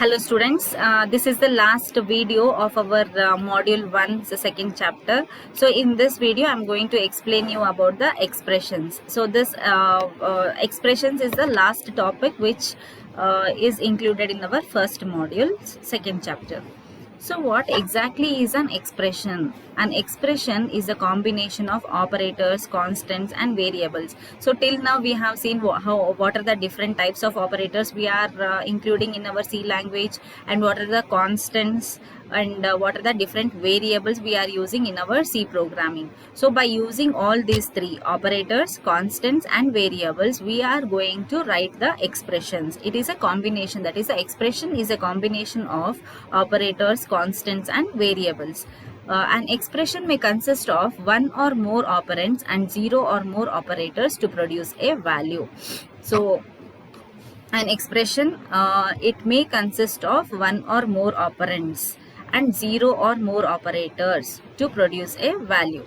Hello students, this is the last video of our module 1, the second chapter. So in this video I am going to explain you about the expressions. So this expressions is the last topic which is included in our first module, second chapter. So what exactly is an expression? An expression is a combination of operators, constants and variables. So till now we have seen what are the different types of operators we are including in our C language, and what are the constants, and what are the different variables we are using in our C programming. So by using all these three, operators, constants and variables, we are going to write the expressions. It is a combination, that is, the expression is a combination of operators, constants and variables. An expression may consist of one or more operands and zero or more operators to produce a value. So an expression, it may consist of one or more operands and zero or more operators to produce a value.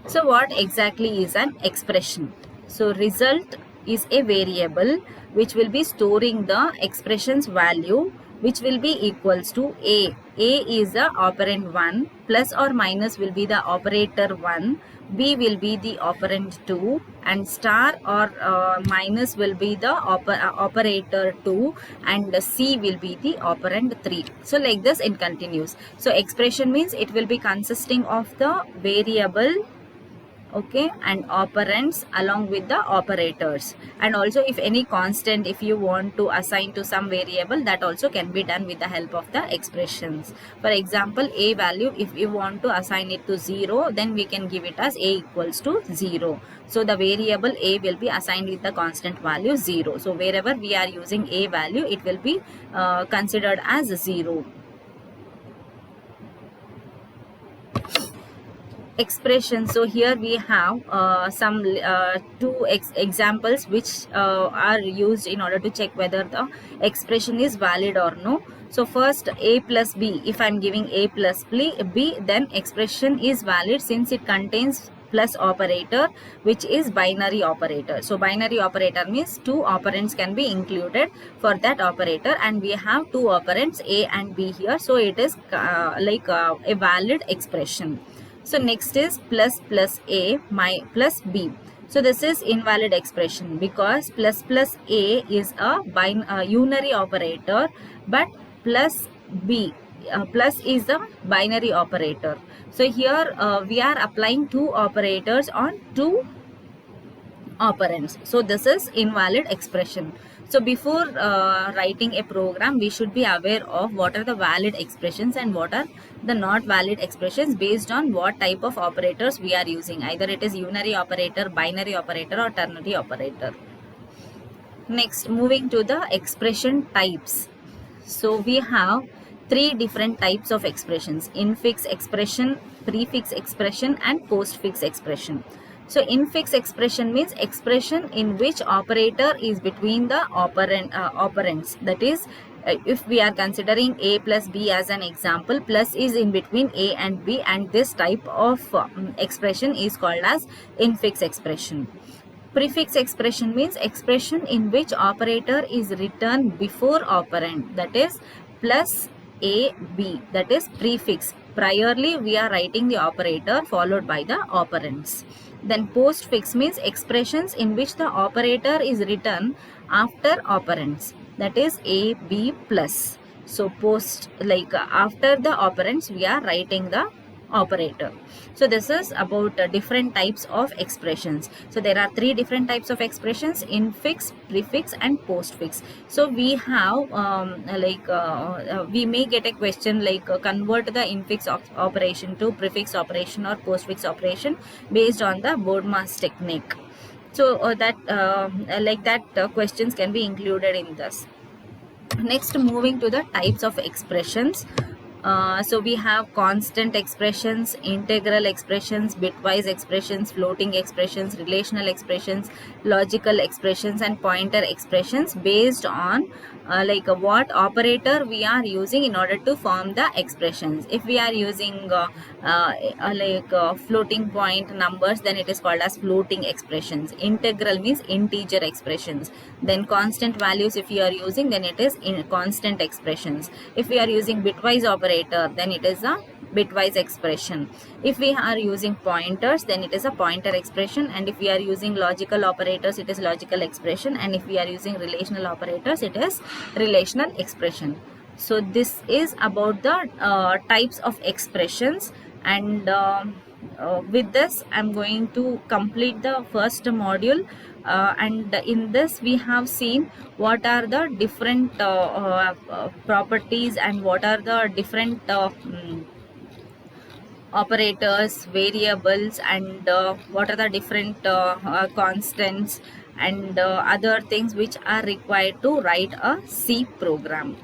So what exactly is an expression? So result is a variable which will be storing the expression's value, which will be equals to A. A is the operand 1, plus or minus will be the operator 1, B will be the operand 2, and star or minus will be the operator 2, and C will be the operand 3. So like this it continues. So expression means it will be consisting of the variable, okay, and operands along with the operators, and also if any constant, if you want to assign to some variable, that also can be done with the help of the expressions. For example, A value, if you want to assign it to 0, then we can give it as A equals to 0. So the variable A will be assigned with the constant value 0. So wherever we are using A value, it will be considered as 0. Expression. So here we have some two examples which are used in order to check whether the expression is valid or no. So first, A plus B, if I am giving A plus B, then expression is valid since it contains plus operator, which is binary operator. So binary operator means two operands can be included for that operator, and we have two operands A and B here, so it is a valid expression. So next is plus A plus B. So this is invalid expression because plus A is a unary operator, but plus B, plus is the binary operator. So here we are applying two operators on two operands. So this is invalid expression. So before writing a program, we should be aware of what are the valid expressions and what are the not valid expressions based on what type of operators we are using. Either it is unary operator, binary operator or ternary operator. Next, moving to the expression types. So we have three different types of expressions: infix expression, prefix expression and postfix expression. So infix expression means expression in which operator is between the operands. That is, if we are considering A plus B as an example, plus is in between A and B, and this type of expression is called as infix expression. Prefix expression means expression in which operator is written before operand, that is plus A, B, that is prefix. Priorly we are writing the operator followed by the operands. Then postfix means expressions in which the operator is written after operands, that is A, B plus. So after the operands we are writing the operator. So this is about different types of expressions. So there are three different types of expressions: infix, prefix and postfix. So we have we may get a question like convert the infix operation to prefix operation or postfix operation based on the BODMAS technique. So questions can be included in this. Next, moving to the types of expressions. So we have constant expressions, integral expressions, bitwise expressions, floating expressions, relational expressions, logical expressions, and pointer expressions based on what operator we are using in order to form the expressions. If we are using floating point numbers, then it is called as floating expressions. Integral means integer expressions. Then constant values if you are using, then it is in constant expressions. If we are using bitwise operator, then it is a bitwise expression. If we are using pointers, then it is a pointer expression, and if we are using logical operators, it is logical expression, and if we are using relational operators, it is relational expression. So this is about the types of expressions, and with this I'm going to complete the first module, and in this we have seen what are the different properties and what are the different operators, variables, and what are the different constants and other things which are required to write a C program.